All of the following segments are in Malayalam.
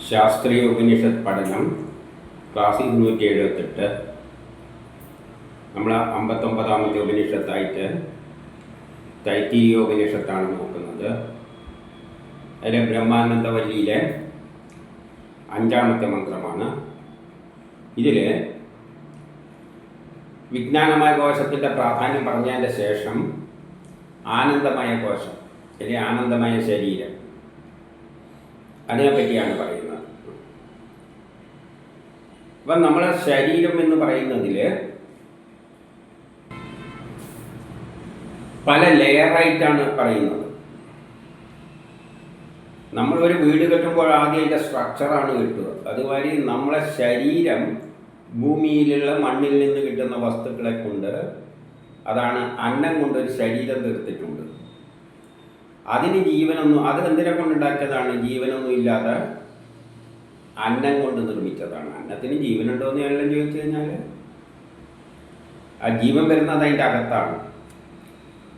ശാസ്ത്രീയ ഉപനിഷത്ത് പഠനം ക്ലാസ് 278. നമ്മൾ 59ാമത്തെ ഉപനിഷത്തായിട്ട് തൈത്തിരീയ ഉപനിഷത്താണ് നോക്കുന്നത്. അതിലെ ബ്രഹ്മാനന്ദവല്ലിയിലെ 5ാമത്തെ മന്ത്രമാണ്. ഇതിൽ വിജ്ഞാനമയ കോശത്തിൻ്റെ പ്രാധാന്യം പറഞ്ഞതിൻ്റെ ശേഷം ആനന്ദമയ കോശം അല്ലെങ്കിൽ ആനന്ദമയ ശരീരം അതിനെപ്പറ്റിയാണ് പറയുന്നത്. അപ്പം നമ്മളെ ശരീരം എന്ന് പറയുന്നതിൽ പല ലെയറായിട്ടാണ് പറയുന്നത്. നമ്മളൊരു വീട് കെട്ടുമ്പോൾ ആദ്യം അതിൻ്റെ സ്ട്രക്ചറാണ് കിട്ടുക. അതുമാതിരി നമ്മളെ ശരീരം ഭൂമിയിലുള്ള മണ്ണിൽ നിന്ന് കിട്ടുന്ന വസ്തുക്കളെ കൊണ്ട്, അതാണ് അന്നം കൊണ്ടൊരു ശരീരം തീർത്തിട്ടുണ്ട്. അതിന് ജീവനൊന്നും, അത് എന്തിനെ കൊണ്ടുണ്ടാക്കിയതാണ്? ജീവനൊന്നും ഇല്ലാതെ അന്നം കൊണ്ട് നിർമ്മിച്ചതാണ്. അന്നത്തിന് ജീവനുണ്ടോ എന്ന് എല്ലാം ചോദിച്ചു കഴിഞ്ഞാൽ ആ ജീവൻ വരുന്നത് അതിൻ്റെ അകത്താണ്.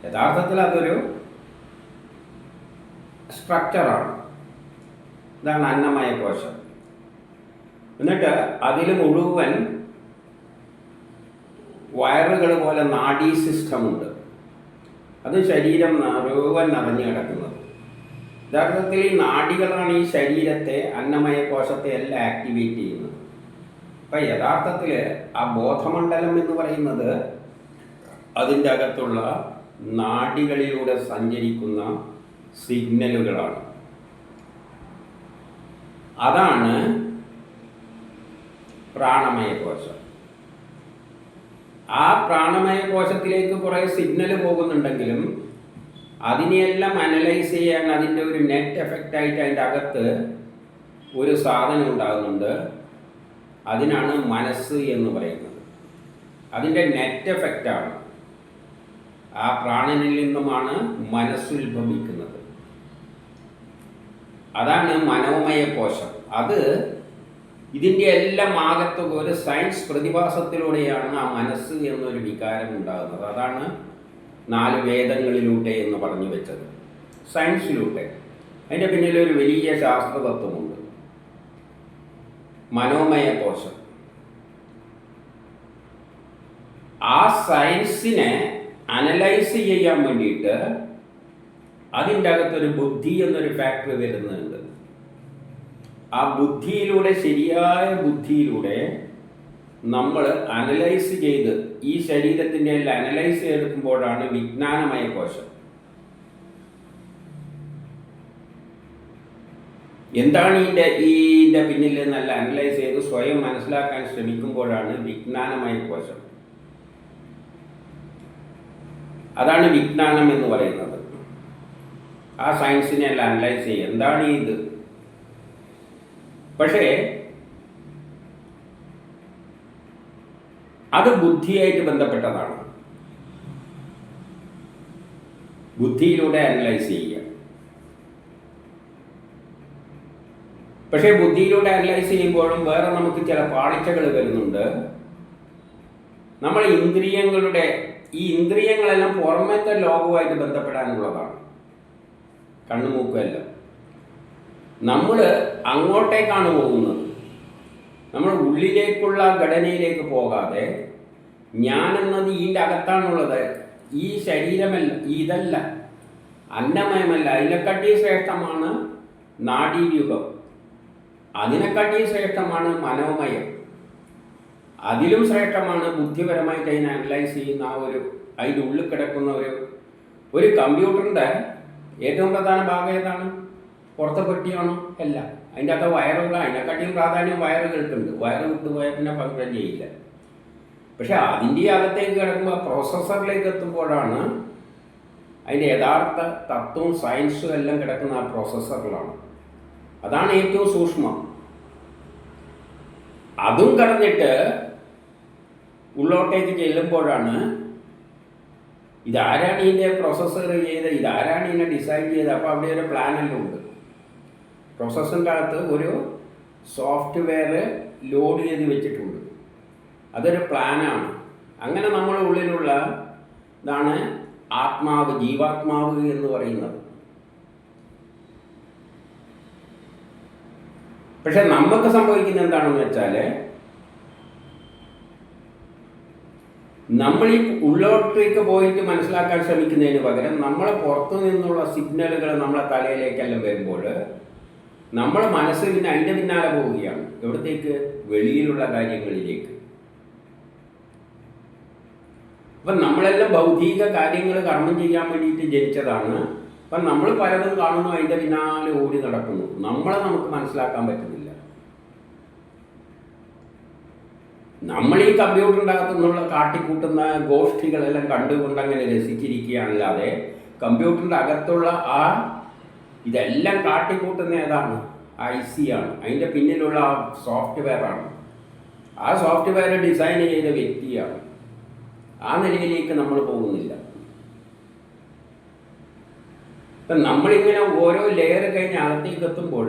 യഥാർത്ഥത്തിൽ അതൊരു സ്ട്രക്ചറാണ്. ഇതാണ് അന്നമയ കോശം. എന്നിട്ട് അതിൽ മുഴുവൻ വയറുകൾ പോലെ നാഡീ സിസ്റ്റമുണ്ട്. അത് ശരീരം മുഴുവൻ നിറഞ്ഞു കിടക്കുന്നത്. യഥാർത്ഥത്തിൽ ഈ നാഡികളാണ് ഈ ശരീരത്തെ, അന്നമയ കോശത്തെ എല്ലാം ആക്ടിവേറ്റ് ചെയ്യുന്നത്. അപ്പം യഥാർത്ഥത്തിൽ ആ ബോധമണ്ഡലം എന്ന് പറയുന്നത് അതിൻ്റെ അകത്തുള്ള നാഡികളിലൂടെ സഞ്ചരിക്കുന്ന സിഗ്നലുകളാണ്. അതാണ് പ്രാണമയ കോശം. ആ പ്രാണമയ കോശത്തിലേക്ക് കുറേ സിഗ്നൽ പോകുന്നുണ്ടെങ്കിലും അതിനെയെല്ലാം അനലൈസ് ചെയ്യാൻ അതിൻ്റെ ഒരു നെറ്റ് എഫക്റ്റായിട്ട് അതിൻ്റെ അകത്ത് ഒരു സാധനം ഉണ്ടാകുന്നുണ്ട്. അതിനാണ് മനസ്സ് എന്ന് പറയുന്നത്. അതിൻ്റെ നെറ്റ് എഫക്റ്റാണ്. ആ പ്രാണനിൽ നിന്നുമാണ് മനസ്സുത്ഭവിക്കുന്നത്. അതാണ് മനോമയ കോശം. അത് ഇതിൻ്റെ എല്ലാം ആകത്തുക ഒരു സയൻസ് പ്രതിഭാസത്തിലൂടെയാണ് ആ മനസ്സ് എന്നൊരു വികാരം ഉണ്ടാകുന്നത്. അതാണ് 4 വേദങ്ങളിലൂടെ എന്ന് പറഞ്ഞു വെച്ചത്, സയൻസിലൂടെ. അതിൻ്റെ പിന്നിലൊരു വലിയ ശാസ്ത്രതത്വമുണ്ട്, മനോമയ കോശം. ആ സയൻസിനെ അനലൈസ് ചെയ്യാൻ വേണ്ടിയിട്ട് അതിൻ്റെ അകത്തൊരു ബുദ്ധി എന്നൊരു ഫാക്ടർ വരുന്നുണ്ട്. ആ ബുദ്ധിയിലൂടെ, ശരിയായ ബുദ്ധിയിലൂടെ നമ്മൾ അനലൈസ് ചെയ്ത് ഈ ശരീരത്തിൻ്റെ എല്ലാം അനലൈസ് ചെയ്തെടുക്കുമ്പോഴാണ് വിജ്ഞാനമയ കോശം. എന്താണ് ഇതിൻ്റെ പിന്നിൽ നല്ല അനലൈസ് ചെയ്ത് സ്വയം മനസ്സിലാക്കാൻ ശ്രമിക്കുമ്പോഴാണ് വിജ്ഞാനമയ കോശം. അതാണ് വിജ്ഞാനം എന്ന് പറയുന്നത്. ആ സയൻസിനെ എല്ലാം അനലൈസ് ചെയ്യുക, എന്താണ് ഇത്. പക്ഷേ അത് ബുദ്ധിയായിട്ട് ബന്ധപ്പെട്ടതാണ്. ബുദ്ധിയിലൂടെ അനലൈസ് ചെയ്യുക. പക്ഷേ ബുദ്ധിയിലൂടെ അനലൈസ് ചെയ്യുമ്പോഴും വേറെ നമുക്ക് ചില പാളിച്ചകൾ വരുന്നുണ്ട്. നമ്മൾ ഈ ഇന്ദ്രിയങ്ങളെല്ലാം പുറമേത്തെ ലോകവുമായിട്ട് ബന്ധപ്പെടാനുള്ളതാണ്. കണ്ണുമൂക്കെല്ലാം നമ്മൾ അങ്ങോട്ടേക്കാണ് പോകുന്നത്. നമ്മൾ ഉള്ളിലേക്കുള്ള ഘടനയിലേക്ക് പോകാതെ, ഞാനെന്നത് ഇതിൻ്റെ അകത്താണുള്ളത്. ഈ ശരീരമല്ല, ഇതല്ല, അന്നമയമല്ല. അതിനെക്കാട്ടി ശ്രേഷ്ഠമാണ് നാഡീവ്യൂഹം, അതിനെക്കാട്ടി ശ്രേഷ്ഠമാണ് മനോമയം, അതിലും ശ്രേഷ്ഠമാണ് ബുദ്ധിപരമായിട്ട് അതിനെ അനലൈസ് ചെയ്യുന്ന അതിൻ്റെ ഉള്ളിൽ കിടക്കുന്ന ഒരു കമ്പ്യൂട്ടറിൻ്റെ ഏറ്റവും പ്രധാന ഭാഗം ഏതാണ്? പുറത്തെ പെട്ടിയാണോ? അല്ല, അതിൻ്റെ അകത്ത് വയറുകൾ. അതിനെക്കാട്ടിയും പ്രാധാന്യം വയറുകൾക്കുണ്ട്. വയറ് വിട്ടുപോയാൽ പിന്നെ ഫങ്ഷൻ ചെയ്യില്ല. പക്ഷെ അതിൻ്റെ അകത്തേക്ക് കിടക്കുമ്പോൾ പ്രോസസ്സറിലേക്ക് എത്തുമ്പോഴാണ് അതിൻ്റെ യഥാർത്ഥ തത്വവും സയൻസും എല്ലാം കിടക്കുന്ന ആ പ്രോസസ്സറിലാണ്. അതാണ് ഏറ്റവും സൂക്ഷ്മം. അതും കടന്നിട്ട് ഉള്ളോട്ടേക്ക് ചെല്ലുമ്പോഴാണ് ഇതാരാണ് ഇതിൻ്റെ പ്രോസസ്സർ ചെയ്ത്, ഇതാരാണ് ഇതിനെ ഡിസൈൻ ചെയ്ത്. അപ്പോൾ അവിടെ ഒരു പ്ലാനെല്ലാം ഉണ്ട്. പ്രോസസ്സറിൻ്റെ അകത്ത് ഒരു സോഫ്റ്റ്വെയർ ലോഡ് ചെയ്ത് വെച്ചിട്ടുണ്ട്. അതൊരു പ്ലാനാണ്. അങ്ങനെ നമ്മുടെ ഉള്ളിലുള്ള ഇതാണ് ആത്മാവ്, ജീവാത്മാവ് എന്ന് പറയുന്നത്. പക്ഷെ നമുക്ക് സംഭവിക്കുന്ന എന്താണെന്ന് വെച്ചാൽ, നമ്മൾ ഈ ഉള്ളോട്ടേക്ക് പോയിട്ട് മനസ്സിലാക്കാൻ ശ്രമിക്കുന്നതിന് പകരം നമ്മളെ പുറത്തു നിന്നുള്ള സിഗ്നലുകൾ നമ്മളെ തലയിലേക്കെല്ലാം വരുമ്പോൾ നമ്മളെ മനസ്സ് പിന്നെ അതിൻ്റെ പിന്നാലെ പോവുകയാണ്. എവിടത്തേക്ക്? വെളിയിലുള്ള കാര്യങ്ങളിലേക്ക്. അപ്പം നമ്മളെല്ലാം ഭൗതിക കാര്യങ്ങൾ കർമ്മം ചെയ്യാൻ വേണ്ടിയിട്ട് ജനിച്ചതാണ്. അപ്പം നമ്മൾ പലതും കാണുന്നു, അതിൻ്റെ പിന്നാലെ ഓടി നടക്കുന്നു. നമ്മളെ നമുക്ക് മനസ്സിലാക്കാൻ പറ്റുന്നില്ല. നമ്മൾ ഈ കമ്പ്യൂട്ടറിൻ്റെ അകത്തു നിന്നുള്ള കാട്ടിക്കൂട്ടുന്ന ഗോഷ്ഠികളെല്ലാം കണ്ടുകൊണ്ട് അങ്ങനെ രസിച്ചിരിക്കുകയല്ലാതെ കമ്പ്യൂട്ടറിൻ്റെ അകത്തുള്ള ഇതെല്ലാം കാട്ടിക്കൂട്ടുന്ന ഏതാണ്? IC ആണ്. അതിൻ്റെ പിന്നിലുള്ള സോഫ്റ്റ്വെയർ ആണ്. ആ സോഫ്റ്റ്വെയർ ഡിസൈൻ ചെയ്ത വ്യക്തിയാണ്. ആ നിലയിലേക്ക് നമ്മൾ പോകുന്നില്ല. ഇപ്പം നമ്മളിങ്ങനെ ഓരോ ലെയർ കഴിഞ്ഞ് അകത്തേക്ക് എത്തുമ്പോൾ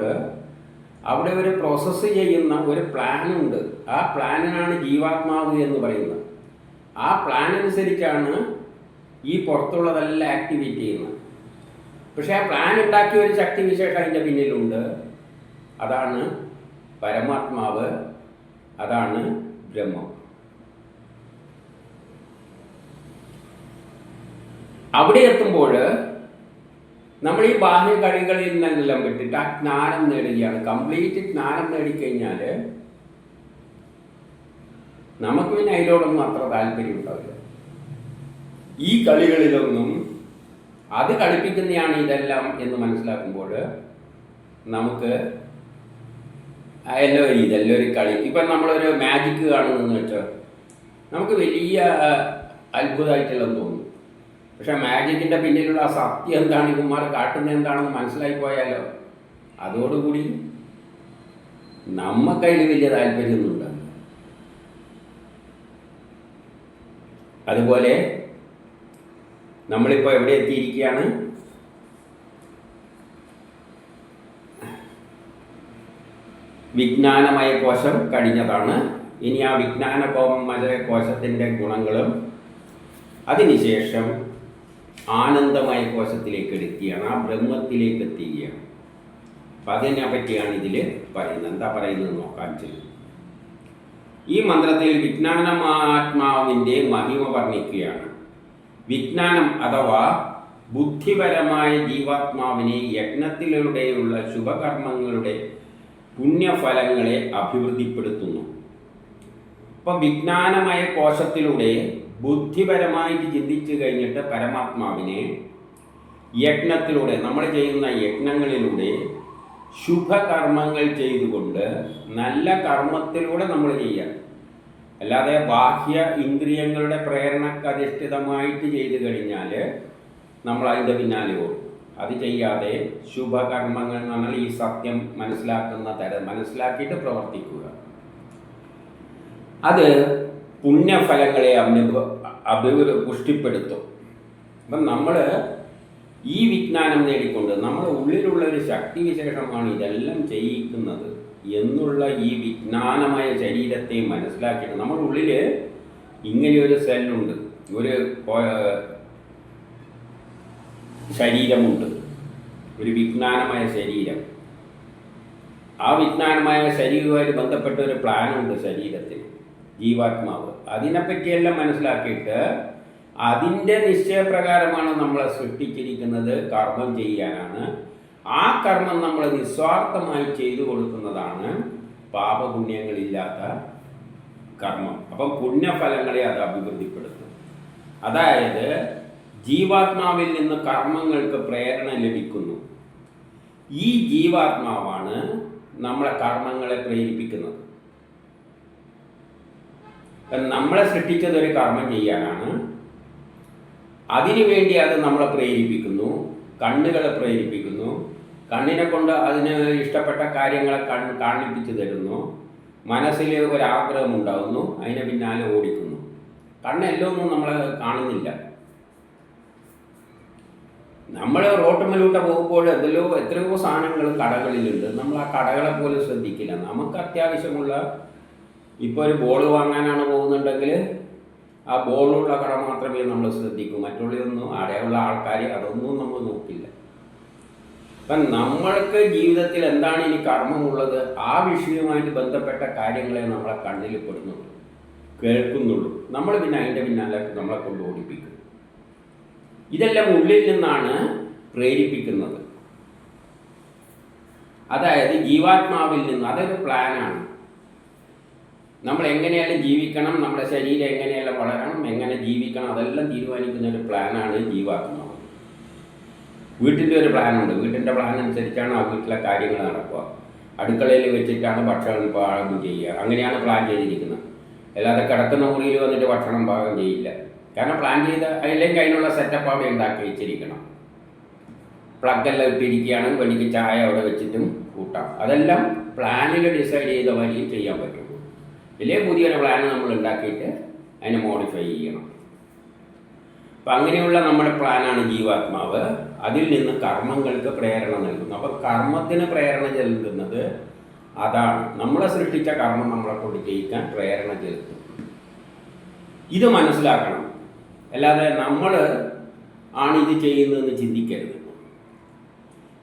അവിടെ ഒരു പ്രോസസ്സ് ചെയ്യുന്ന ഒരു പ്ലാനുണ്ട്. ആ പ്ലാനിനാണ് ജീവാത്മാവ് എന്ന് പറയുന്നത്. ആ പ്ലാൻ അനുസരിച്ചാണ് ഈ പുറത്തുള്ളതെല്ലാം ആക്ടിവേറ്റ് ചെയ്യുന്നത്. പക്ഷേ ആ പ്ലാൻ ഉണ്ടാക്കിയ ഒരു ശക്തിവിശേഷം അതിൻ്റെ പിന്നിലുണ്ട്. അതാണ് പരമാത്മാവ്, അതാണ് ബ്രഹ്മം. അവിടെ എത്തുമ്പോൾ നമ്മൾ ഈ ബാഹ്യ കഴികളിൽ നിന്നെല്ലാം വിട്ടിട്ട് ആ ജ്ഞാനം നേടുകയാണ്. കംപ്ലീറ്റ് ജ്ഞാനം നേടിക്കഴിഞ്ഞാൽ നമുക്ക് പിന്നെ അതിലോടൊന്നും അത്ര താല്പര്യം ഉണ്ടാവില്ല. ഈ കളികളിലൊന്നും അത് കളിപ്പിക്കുന്നതാണ് ഇതെല്ലാം എന്ന് മനസ്സിലാക്കുമ്പോൾ നമുക്ക് ഇതെല്ലാം ഒരു കളി. ഇപ്പം നമ്മളൊരു മാജിക്ക് കാണുന്നതെന്ന് വെച്ചാൽ നമുക്ക് വലിയ അത്ഭുതമായിട്ടുള്ളതെന്ന് തോന്നും. പക്ഷെ മാജിക്കിൻ്റെ പിന്നിലുള്ള ആ സത്യം എന്താണ്, ഇവന്മാർ കാട്ടുന്നത് എന്താണെന്ന് മനസ്സിലായി പോയാലോ അതോടുകൂടി നമുക്കതിൽ വലിയ താല്പര്യമൊന്നും ഉണ്ടാവില്ല. അതുപോലെ നമ്മളിപ്പോൾ എവിടെ എത്തിയിരിക്കുകയാണ്? വിജ്ഞാനമയ കോശം കഴിഞ്ഞതാണ്. ഇനി ആ വിജ്ഞാനമയ കോശത്തിൻ്റെ ഗുണങ്ങളും അതിനുശേഷം ആനന്ദമയ കോശത്തിലേക്ക് എടുക്കുകയാണ്, ആ ബ്രഹ്മത്തിലേക്ക് എത്തുകയാണ്. അപ്പം അതിനെ പറ്റിയാണ് ഇതിൽ പറയുന്നത്. എന്താ പറയുന്നത് നോക്കാൻ ചെയ്യും. ഈ മന്ത്രത്തിൽ വിജ്ഞാനമാത്മാവിൻ്റെ മഹിമ വർണ്ണിക്കുകയാണ്. വിജ്ഞാനം അഥവാ ബുദ്ധിപരമായ ജീവാത്മാവിനെ യജ്ഞത്തിലൂടെയുള്ള ശുഭകർമ്മങ്ങളുടെ പുണ്യഫലങ്ങളെ അഭിവൃദ്ധിപ്പെടുത്തുന്നു. അപ്പം വിജ്ഞാനമയ കോശത്തിലൂടെ ബുദ്ധിപരമായിട്ട് ചിന്തിച്ചു കഴിഞ്ഞിട്ട് പരമാത്മാവിനെ യജ്ഞത്തിലൂടെ, നമ്മൾ ചെയ്യുന്ന യജ്ഞങ്ങളിലൂടെ ശുഭകർമ്മങ്ങൾ ചെയ്തുകൊണ്ട് നല്ല കർമ്മത്തിലൂടെ നമ്മൾ ചെയ്യാം. അല്ലാതെ ബാഹ്യ ഇന്ദ്രിയങ്ങളുടെ പ്രേരണക്കധിഷ്ഠിതമായിട്ട് ചെയ്തു കഴിഞ്ഞാൽ നമ്മൾ അതിൻ്റെ പിന്നാലെ ഓടും. അത് ചെയ്യാതെ ശുഭകർമ്മങ്ങൾ എന്ന് പറഞ്ഞാൽ ഈ സത്യം മനസ്സിലാക്കുന്ന തരം മനസ്സിലാക്കിയിട്ട് പ്രവർത്തിക്കുക. അത് പുണ്യഫലങ്ങളെ പുഷ്ടിപ്പെടുത്തും. അപ്പം നമ്മൾ ഈ വിജ്ഞാനം നേടിക്കൊണ്ട് നമ്മുടെ ഉള്ളിലുള്ള ഒരു ശക്തിവിശേഷമാണ് ഇതെല്ലാം ചെയ്യിക്കുന്നത് എന്നുള്ള ഈ വിജ്ഞാനമായ ശരീരത്തെ മനസ്സിലാക്കിയിട്ട് നമ്മുടെ ഉള്ളിൽ ഇങ്ങനെയൊരു സെല്ലുണ്ട്, ഒരു ശരീരമുണ്ട്, ഒരു വിജ്ഞാനമായ ശരീരം. ആ വിജ്ഞാനമായ ശരീരവുമായിട്ട് ബന്ധപ്പെട്ട ഒരു പ്ലാനുണ്ട് ശരീരത്തിൽ, ജീവാത്മാവ്. അതിനെപ്പറ്റിയെല്ലാം മനസ്സിലാക്കിയിട്ട് അതിൻ്റെ നിശ്ചയപ്രകാരമാണ് നമ്മളെ സൃഷ്ടിച്ചിരിക്കുന്നത്, കർമ്മം ചെയ്യാനാണ്. ആ കർമ്മം നമ്മൾ നിസ്വാർത്ഥമായി ചെയ്തു കൊടുക്കുന്നതാണ് പാപപുണ്യങ്ങളില്ലാത്ത കർമ്മം. അപ്പം പുണ്യഫലങ്ങളെ അത് അഭിവൃദ്ധിപ്പെടുത്തും. അതായത് ജീവാത്മാവിൽ നിന്ന് കർമ്മങ്ങൾക്ക് പ്രേരണ ലഭിക്കുന്നു. ഈ ജീവാത്മാവാണ് നമ്മളെ കർമ്മങ്ങളെ പ്രേരിപ്പിക്കുന്നത്. നമ്മളെ സൃഷ്ടിച്ചത് ഒരു കർമ്മം ചെയ്യാനാണ്. അതിനുവേണ്ടി അത് നമ്മളെ പ്രേരിപ്പിക്കുന്നു, കണ്ണുകളെ പ്രേരിപ്പിക്കുന്നു. കണ്ണിനെ കൊണ്ട് അതിന് ഇഷ്ടപ്പെട്ട കാര്യങ്ങളെ കാണിപ്പിച്ചു തരുന്നു. മനസ്സിൽ ഒരാഗ്രഹം ഉണ്ടാകുന്നു, അതിനെ പിന്നാലെ ഓടിക്കുന്നു. കണ്ണെല്ലൊന്നും നമ്മൾ കാണുന്നില്ല. നമ്മൾ റോട്ടുമ്മലൂട്ട പോകുമ്പോൾ എത്രയോ സാധനങ്ങൾ കടകളിലുണ്ട്. നമ്മൾ ആ കടകളെ പോലും ശ്രദ്ധിക്കില്ല. നമുക്ക് അത്യാവശ്യമുള്ള, ഇപ്പോൾ ഒരു ബോൾ വാങ്ങാനാണ് പോകുന്നുണ്ടെങ്കിൽ ആ ബോളുള്ള കട മാത്രമേ നമ്മൾ ശ്രദ്ധിക്കൂ. മറ്റുള്ളതൊന്നും അവിടെയുള്ള ആൾക്കാർ അതൊന്നും നമ്മൾ നോക്കില്ല. അപ്പം നമ്മൾക്ക് ജീവിതത്തിൽ എന്താണ് ഇനി കർമ്മമുള്ളത്, ആ വിഷയവുമായിട്ട് ബന്ധപ്പെട്ട കാര്യങ്ങളെ നമ്മളെ കണ്ണിൽ പെടുന്നുള്ളൂ, കേൾക്കുന്നുള്ളൂ. നമ്മൾ പിന്നെ അതിൻ്റെ പിന്നാലെ നമ്മളെ കൊണ്ട് ഓടിപ്പിക്കും. ഇതെല്ലാം ഉള്ളിൽ നിന്നാണ് പ്രേരിപ്പിക്കുന്നത്. അതായത് ജീവാത്മാവിൽ നിന്ന്. അതൊരു പ്ലാനാണ്. നമ്മൾ എങ്ങനെയെല്ലാം ജീവിക്കണം, നമ്മുടെ ശരീരം എങ്ങനെയെല്ലാം വളരണം, എങ്ങനെ ജീവിക്കണം, അതെല്ലാം തീരുമാനിക്കുന്ന ഒരു പ്ലാനാണ് ജീവാത്മാവ്. വീട്ടിൻ്റെ ഒരു പ്ലാനുണ്ട്. വീട്ടിൻ്റെ പ്ലാൻ അനുസരിച്ചാണ് ആ വീട്ടിലെ കാര്യങ്ങൾ നടക്കുക. അടുക്കളയിൽ വെച്ചിട്ടാണ് ഭക്ഷണം പാകം ചെയ്യുക. അങ്ങനെയാണ് പ്ലാൻ ചെയ്തിരിക്കുന്നത്. അല്ലാതെ കിടക്കുന്ന മുറിയിൽ വന്നിട്ട് ഭക്ഷണം പാകം ചെയ്യില്ല. കാരണം പ്ലാൻ ചെയ്ത അല്ലെങ്കിൽ അതിനുള്ള സെറ്റപ്പ് അവിടെ ഉണ്ടാക്കി വെച്ചിരിക്കണം. പ്ലഗെല്ലാം ഇട്ടിരിക്കുകയാണെങ്കിൽ വെളിക്ക് ചായ അവിടെ വെച്ചിട്ടും കൂട്ടാം. അതെല്ലാം പ്ലാനിൽ ഡിസൈഡ് ചെയ്ത വഴിയും ചെയ്യാൻ പറ്റുള്ളൂ. ഇല്ലെങ്കിൽ പുതിയൊരു പ്ലാൻ നമ്മൾ ഉണ്ടാക്കിയിട്ട് അതിനെ മോഡിഫൈ ചെയ്യണം. അപ്പം അങ്ങനെയുള്ള നമ്മുടെ പ്ലാനാണ് ജീവാത്മാവ്. അതിൽ നിന്ന് കർമ്മങ്ങൾക്ക് പ്രേരണ നൽകുന്നു. അപ്പോൾ കർമ്മത്തിന് പ്രേരണ ചെലുത്തുന്നത് അതാണ്. നമ്മളെ സൃഷ്ടിച്ച കർമ്മം നമ്മളെ കൊണ്ട് ചെയ്യിക്കാൻ പ്രേരണ ചെലുത്തും. ഇത് മനസ്സിലാക്കണം. അല്ലാതെ നമ്മൾ ആണ് ഇത് ചെയ്യുന്നതെന്ന് ചിന്തിക്കരുത്.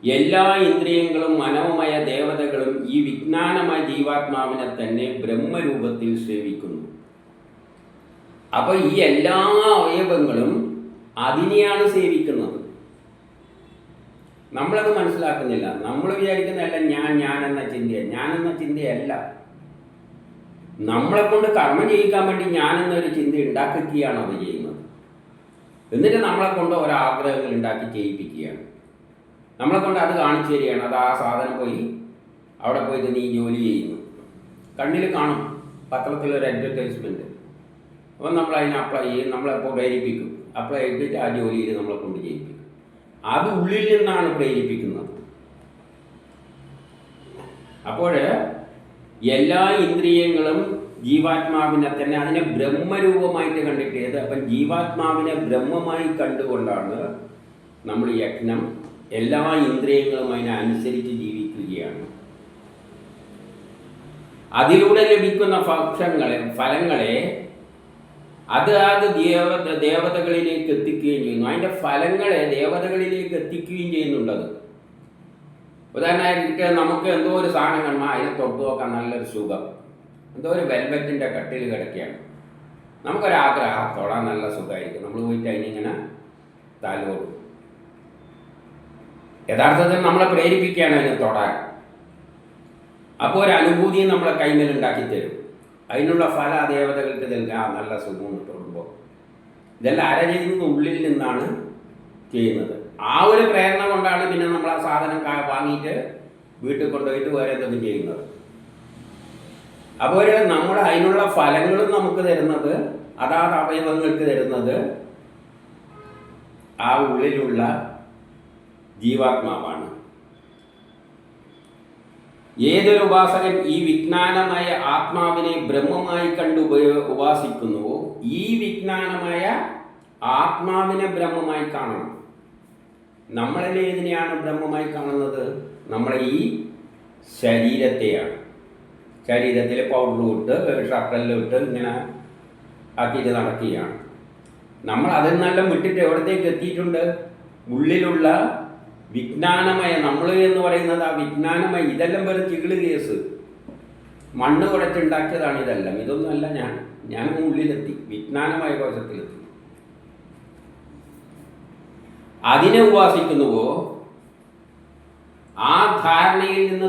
എല്ലാ ഇന്ദ്രിയങ്ങളും മനോമയ ദേവതകളും ഈ വിജ്ഞാനമായ ജീവാത്മാവിനെ തന്നെ ബ്രഹ്മരൂപത്തിൽ സേവിക്കുന്നു. അപ്പോൾ ഈ എല്ലാ അവയവങ്ങളും അതിനെയാണ് സേവിക്കുന്നത്. നമ്മളത് മനസ്സിലാക്കുന്നില്ല. നമ്മൾ വിചാരിക്കുന്നതല്ല ഞാനെന്ന ചിന്തയാണ്. ഞാനെന്ന ചിന്തയല്ല. നമ്മളെ കൊണ്ട് കർമ്മം ചെയ്യിക്കാൻ വേണ്ടി ഞാനെന്നൊരു ചിന്ത ഉണ്ടാക്കുകയാണ് അത് ചെയ്യുന്നത്. എന്നിട്ട് നമ്മളെ കൊണ്ട് ഓരോ ആഗ്രഹങ്ങൾ ഉണ്ടാക്കി ചെയ്യിപ്പിക്കുകയാണ്. നമ്മളെ കൊണ്ട് അത് കാണിച്ചു തരികയാണ്. അത് ആ സാധനം പോയി അവിടെ പോയിട്ട് നീ ജോലി ചെയ്യുന്നു. കണ്ണിൽ കാണും, പത്രത്തിലൊരു അഡ്വർടൈസ്മെൻറ്റ്. അപ്പം നമ്മൾ അതിനെ അപ്ലൈ ചെയ്യും. നമ്മളെപ്പോൾ പ്രേരിപ്പിക്കും. അപ്ലൈ ചെയ്തിട്ട് ആ ജോലിയിൽ നമ്മളെ കൊണ്ട് ചെയ്യിപ്പിക്കും. അത് ഉള്ളിൽ നിന്നാണ് പ്രേരിപ്പിക്കുന്നത്. അപ്പോൾ എല്ലാ ഇന്ദ്രിയങ്ങളും ജീവാത്മാവിനെ തന്നെ അതിനെ ബ്രഹ്മരൂപമായിട്ട് കണ്ടിട്ടേത്. അപ്പം ജീവാത്മാവിനെ ബ്രഹ്മമായി കണ്ടുകൊണ്ടാണ് നമ്മൾ യജ്ഞം. എല്ലാ ഇന്ദ്രിയങ്ങളും അതിനെ അനുസരിച്ച് ജീവിക്കുകയാണ്. അതിലൂടെ ലഭിക്കുന്ന ഫലങ്ങളെ അത് ദേവതകളിലേക്ക് എത്തിക്കുകയും ചെയ്യുന്നു. അതിൻ്റെ ഫലങ്ങളെ ദേവതകളിലേക്ക് എത്തിക്കുകയും ചെയ്യുന്നുണ്ടത്. ഉദാഹരണമായിട്ട് നമുക്ക് എന്തോ ഒരു സാധനം കാണുമ്പോൾ അതിനെ തൊട്ട് നോക്കാൻ നല്ലൊരു സുഖം. എന്തോ ഒരു വെൽവെറ്റിൻ്റെ കട്ടിൽ കിടക്കുകയാണ്. നമുക്കൊരാഗ്രഹം തൊടാൻ നല്ല സുഖമായിരിക്കും. നമ്മൾ പോയിട്ട് അതിനിങ്ങനെ താലോടും. യഥാർത്ഥത്തിൽ നമ്മളെ പ്രേരിപ്പിക്കുകയാണ് അതിനെ തൊടാൻ. അപ്പോൾ ഒരു അനുഭൂതിയും നമ്മളെ കൈമേൽ ഉണ്ടാക്കി തരും. അതിനുള്ള ഫല ദേവതകൾക്ക് നൽകുക. നല്ല സുഖം തൊടുമ്പോൾ. ഇതെല്ലാം ആരാ ചെയ്യുന്നത്? ഉള്ളിൽ നിന്നാണ് ചെയ്യുന്നത്. ആ ഒരു പ്രേരണ കൊണ്ടാണ് പിന്നെ നമ്മൾ ആ സാധനം വാങ്ങിയിട്ട് വീട്ടിൽ കൊണ്ടുപോയിട്ട് വേറെ എന്തെങ്കിലും ചെയ്യുന്നത്. അപ്പോൾ നമ്മൾ അതിനുള്ള ഫലങ്ങളും നമുക്ക് തരുന്നത്, അതാത് അവയവങ്ങൾക്ക് തരുന്നത് ആ ഉള്ളിലുള്ള ജീവാത്മാവാണ്. ഏതൊരു ഉപാസകൻ ഈ വിജ്ഞാനമായ ആത്മാവിനെ ബ്രഹ്മമായി കണ്ട് ഉപാസിക്കുന്നുവോ, ഈ വിജ്ഞാനമായ ആത്മാവിനെ ബ്രഹ്മമായി കാണണം. നമ്മളെന്നെ ഏതിനെയാണ് ബ്രഹ്മമായി കാണുന്നത്? നമ്മളെ ഈ ശരീരത്തെയാണ്. ശരീരത്തിൽ പൗഡർ ഇട്ട് ഷർട്ടെല്ലാം ഇട്ട് ഇങ്ങനെ ആക്കിയിട്ട് നടക്കുകയാണ്. നമ്മൾ അതിൽ നിന്നെല്ലാം വിട്ടിട്ട് എവിടത്തേക്ക് എത്തിയിട്ടുണ്ട്? ഉള്ളിലുള്ള വിജ്ഞാനമയ നമ്മൾ എന്ന് പറയുന്നത് ആ വിജ്ഞാനമയ. ഇതെല്ലാം വെറും ചികിള് കേസ്. മണ്ണ് കുടച്ചുണ്ടാക്കിയതാണ് ഇതെല്ലാം. ഇതൊന്നുമല്ല ഞാൻ ഉള്ളിലെത്തി, വിജ്ഞാനമായ കോശത്തിലെത്തി. അതിനെ ഉപാസിക്കുന്നുവോ, ആ ധാരണയിൽ നിന്ന്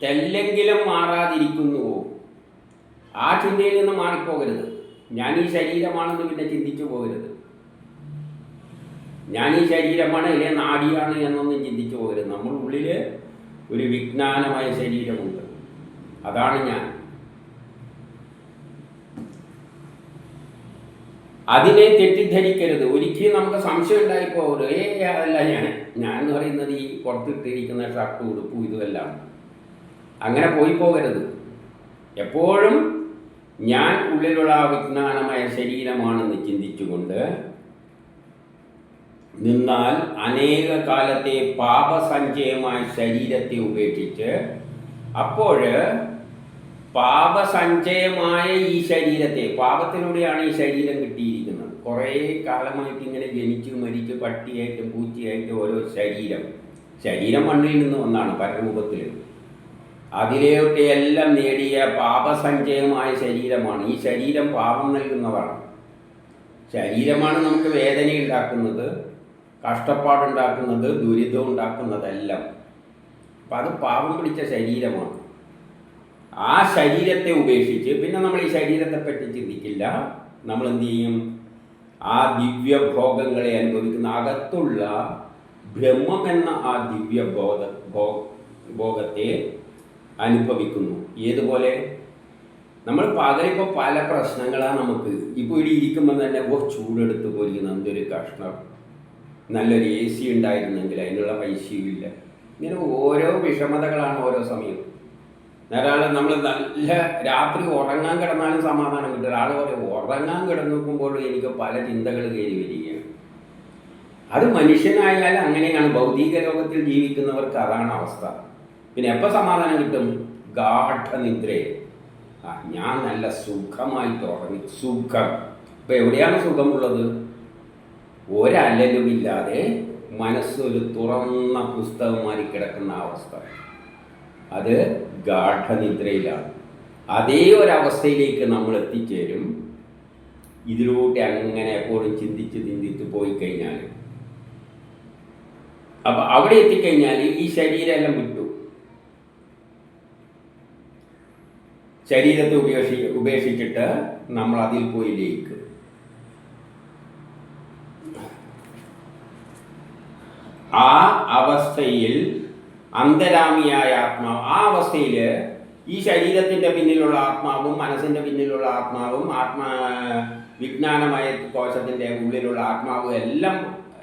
തെല്ലെങ്കിലും മാറാതിരിക്കുന്നുവോ, ആ ചിന്തയിൽ നിന്ന് മാറിപ്പോകരുത്. ഞാൻ ഈ ശരീരമാണെന്ന് പിന്നെ ചിന്തിച്ചു പോകരുത്. ഞാൻ ഈ ശരീരമാണ്, ഇല്ലേ നാടിയാണ് എന്നൊന്നും ചിന്തിച്ചു പോകരുത്. നമ്മുടെ ഉള്ളിൽ ഒരു വിജ്ഞാനമായ ശരീരമുണ്ട്. അതാണ് ഞാൻ. അതിനെ തെറ്റിദ്ധരിക്കരുത്. ഒരിക്കലും നമുക്ക് സംശയം ഉണ്ടായിപ്പോകരുത്. അതല്ല ഞാൻ എന്ന് പറയുന്നത് ഈ പുറത്തിട്ടിരിക്കുന്ന ഷർട്ടും ഉടുപ്പും ഇതുമെല്ലാം. അങ്ങനെ പോയി പോകരുത്. എപ്പോഴും ഞാൻ ഉള്ളിലുള്ള ആ വിജ്ഞാനമായ ശരീരമാണെന്ന് ചിന്തിച്ചുകൊണ്ട് നിന്നാൽ അനേക കാലത്തെ പാപസഞ്ചയമായ ശരീരത്തെ ഉപേക്ഷിച്ച്, അപ്പോൾ പാപസഞ്ചയമായ ഈ ശരീരത്തെ, പാപത്തിലൂടെയാണ് ഈ ശരീരം കിട്ടിയിരിക്കുന്നത്. കുറേ കാലമായിട്ട് ഇങ്ങനെ ജനിച്ച് മരിച്ച് പട്ടിയായിട്ടും പൂച്ചയായിട്ടും ഓരോ ശരീരം മണ്ണിൽ നിന്ന് വന്നാണ് പരരൂപത്തിൽ. അതിലേക്ക് എല്ലാം നേടിയ പാപസഞ്ചയമായ ശരീരമാണ്. ഈ ശരീരം പാപം നൽകുന്നതാണ്. ശരീരമാണ് നമുക്ക് വേദന ഉണ്ടാക്കുന്നത്, കഷ്ടപ്പാടുണ്ടാക്കുന്നത്, ദുരിതം ഉണ്ടാക്കുന്നതെല്ലാം. അപ്പം അത് പാപം പിടിച്ച ശരീരമാണ്. ആ ശരീരത്തെ ഉപേക്ഷിച്ച് പിന്നെ നമ്മൾ ഈ ശരീരത്തെ പറ്റി ചിന്തിക്കില്ല. നമ്മൾ എന്ത് ചെയ്യും? ആ ദിവ്യഭോഗങ്ങളെ അനുഭവിക്കുന്ന അകത്തുള്ള ബ്രഹ്മം എന്ന ആ ഭോഗത്തെ അനുഭവിക്കുന്നു. ഏതുപോലെ? നമ്മൾ പകലിപ്പോൾ പല പ്രശ്നങ്ങളാണ് നമുക്ക്. ഇപ്പോൾ ഇവിടെ ഇരിക്കുമ്പോൾ തന്നെ ചൂടെടുത്ത് പോയിരിക്കുന്ന എന്തൊരു കഷ്ണം, നല്ലൊരു AC ഉണ്ടായിരുന്നെങ്കിൽ അതിനുള്ള പൈസയും ഇല്ല. ഇങ്ങനെ ഓരോ വിഷമതകളാണ് ഓരോ സമയം. ഒരാൾ നമ്മൾ നല്ല രാത്രി ഉറങ്ങാൻ കിടന്നാലും സമാധാനം കിട്ടും. ഒരാൾ പറയും ഉറങ്ങാൻ കിടന്നുമ്പോഴും എനിക്ക് പല ചിന്തകൾ കയറി വരികയാണ്. അത് മനുഷ്യനായാലും അങ്ങനെയാണ്. ഭൗതിക ലോകത്തിൽ ജീവിക്കുന്നവർക്ക് അതാണ് അവസ്ഥ. പിന്നെ എപ്പോൾ സമാധാനം കിട്ടും? ഗാഠനിദ്രയിൽ. ഞാൻ നല്ല സുഖമായിട്ട് ഉറങ്ങി. സുഖം. ഇപ്പം എവിടെയാണ് സുഖമുള്ളത്? ഒരലലുമില്ലാതെ മനസ്സൊരു തുറന്ന പുസ്തകമായി കിടക്കുന്ന അവസ്ഥ. അത് ഗാഠനിദ്രയിലാണ്. അതേ ഒരവസ്ഥയിലേക്ക് നമ്മൾ എത്തിച്ചേരും ഇതിലൂടെ അങ്ങനെ എപ്പോഴും ചിന്തിച്ച് പോയി കഴിഞ്ഞാൽ. അപ്പം അവിടെ എത്തിക്കഴിഞ്ഞാൽ ഈ ശരീരമെല്ലാം വിട്ടു. ശരീരത്തെ ഉപേക്ഷിച്ചിട്ട് നമ്മൾ അതിൽ പോയി ലയിക്കും. ആ അവസ്ഥയിൽ അന്തരാമിയായ ആത്മാവ്, ആ അവസ്ഥയിൽ ഈ ശരീരത്തിൻ്റെ പിന്നിലുള്ള ആത്മാവും മനസ്സിൻ്റെ പിന്നിലുള്ള ആത്മാവും വിജ്ഞാനമായ കോശത്തിൻ്റെ ഉള്ളിലുള്ള ആത്മാവും